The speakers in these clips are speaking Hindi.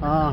हाँ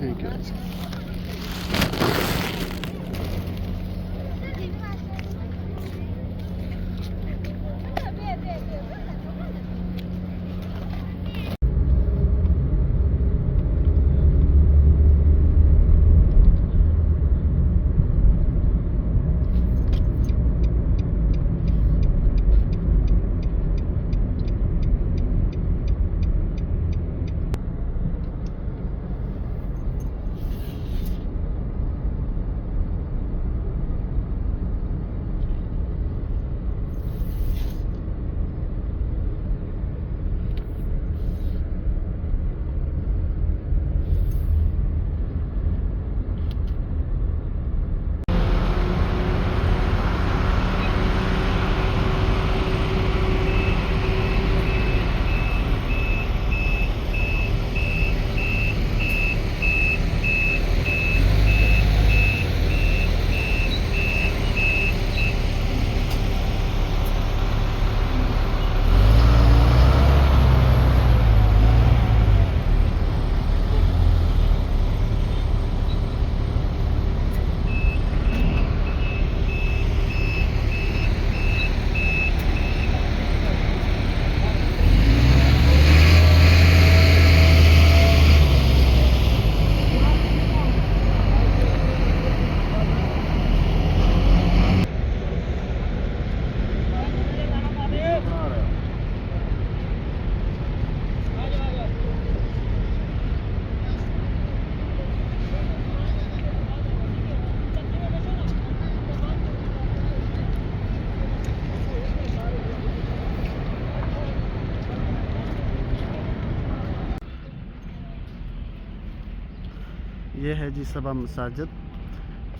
Thank you. ये है जी सबा मसाजिद।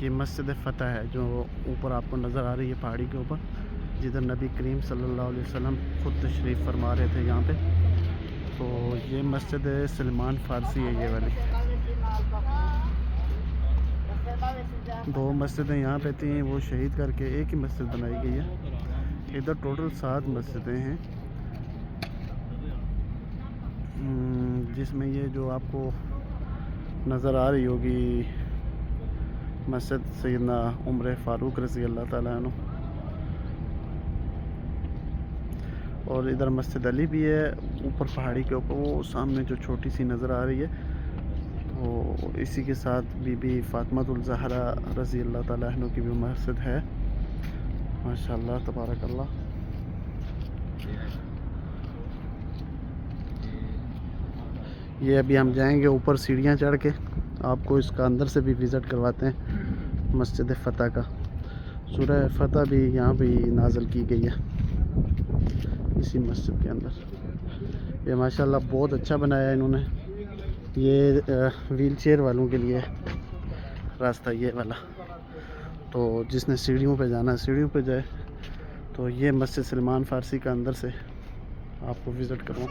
ये मस्जिद फ़तह है जो ऊपर आपको नज़र आ रही है पहाड़ी के ऊपर, जिधर नबी करीम सल्लल्लाहु अलैहि वसल्लम ख़ुद तशरीफ़ फरमा रहे थे यहाँ पे। तो ये मस्जिद सलमान फ़ारसी है, ये वाली। दो मस्जिदें यहाँ पे थी, वो शहीद करके एक ही मस्जिद बनाई गई है। इधर टोटल 7 मस्जिदें हैं, जिसमें ये जो आपको नज़र आ रही होगी मस्जिद सैयदना उमर फ़ारूक रज़ी अल्लाह ताला अन्हु, और इधर मस्जिद अली भी है ऊपर पहाड़ी के ऊपर, वो सामने जो छोटी सी नज़र आ रही है। तो इसी के साथ बीबी फ़ातिमातुल ज़हरा रज़ी अल्लाह ताला अन्हु की भी मस्जिद है। माशाअल्लाह तबारकल्लाह। ये अभी हम जाएंगे ऊपर सीढ़ियाँ चढ़ के, आपको इसका अंदर से भी विज़िट करवाते हैं मस्जिद फ़तह का। सूरह फ़तह भी यहाँ पे नाज़िल की गई है इसी मस्जिद के अंदर। ये माशाल्लाह बहुत अच्छा बनाया है इन्होंने। ये व्हील चेयर वालों के लिए रास्ता ये वाला, तो जिसने सीढ़ियों पे जाना है सीढ़ियों पे जाए। तो ये मस्जिद सलमान फ़ारसी का अंदर से आपको विज़िट करूँ,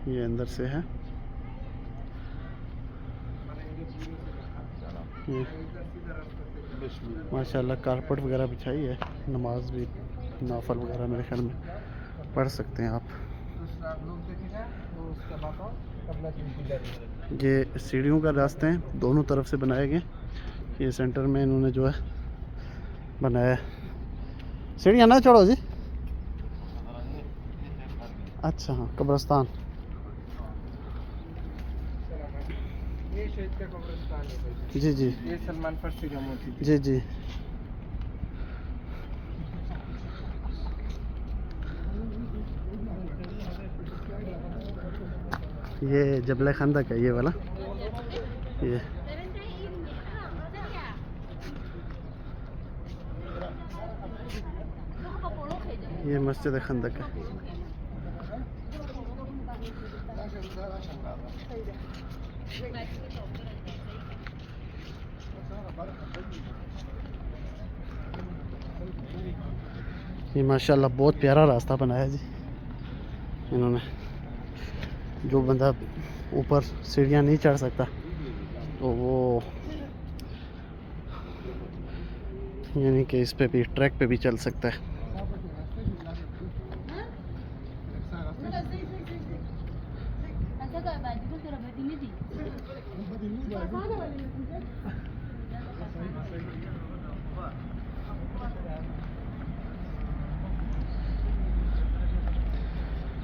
ये अंदर से है। ये माशाल्लाह कारपेट वगैरह बिछाई है, नमाज भी नाफल वगैरह मेरे ख्याल में पढ़ सकते हैं आप। ये सीढ़ियों का रास्ते हैं, दोनों तरफ से बनाए गए। ये सेंटर में इन्होंने जो है बनाया है। सीढ़ियाँ ना चढ़ो जी। अच्छा हाँ, कब्रिस्तान। ये शहीद का कब्रिस्तान है। जी जी, ये सलमान फ़ारसी का मोती। जी जी। ये जबल खंदक है ये वाला। ये मस्जिद खंदक है। ये माशाल्लाह बहुत प्यारा रास्ता बनाया जी इन्होंने। जो बंदा ऊपर सीढ़ियाँ नहीं चढ़ सकता तो वो यानी कि इस पे भी, ट्रैक पे भी चल सकता है।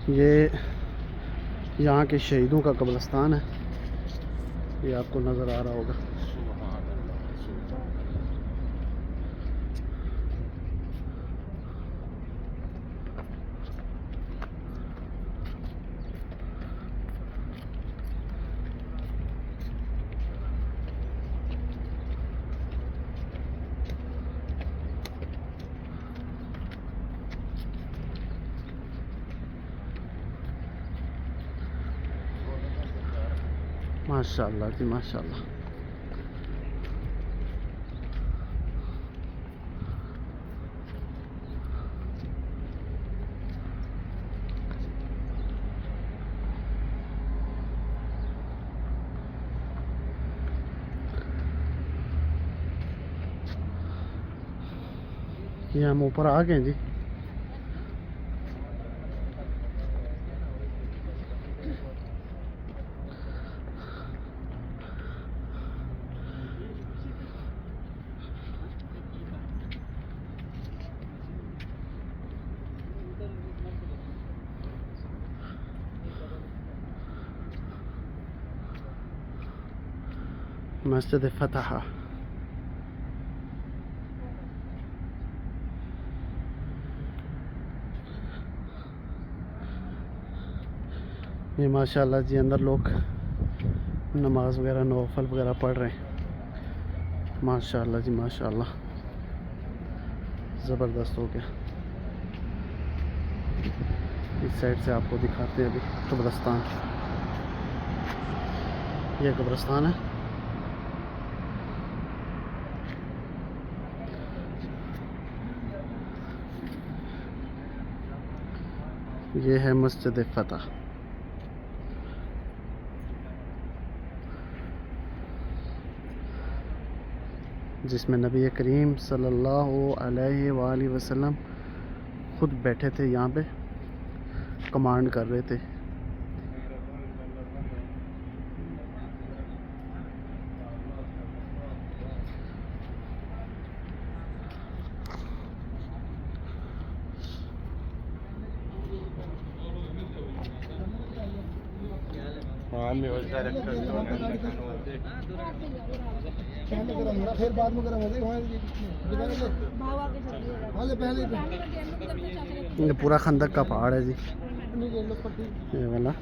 ये यहाँ के शहीदों का कब्रिस्तान है, ये आपको नज़र आ रहा होगा। माशाल्लाह जी माशाल्लाह। ये हम ऊपर आ गए जी। मस्जिद फ़तह। ये माशाल्लाह जी अंदर लोग नमाज वगैरह नौफल वगैरह पढ़ रहे हैं। माशाल्लाह जी माशाल्लाह, ज़बरदस्त हो गया। इस साइड से आपको दिखाते हैं अभी कब्रिस्तान। ये कब्रिस्तान है। ये है मस्जिद फ़तह। जिसमें नबी करीम सल्लल्लाहु अलैहि वसल्लम खुद बैठे थे, यहाँ पे कमांड कर रहे थे। फिर बाद में गरम हो ये पूरा खंदक का पहाड़ है जी, ये वाला।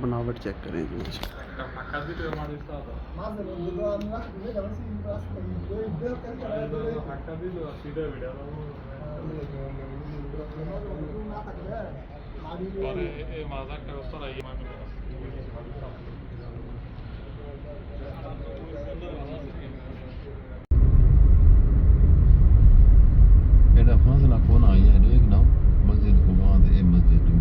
बनावट चेक करें जी। Era fazla kona yani, ek nam masjid ko baad e masjid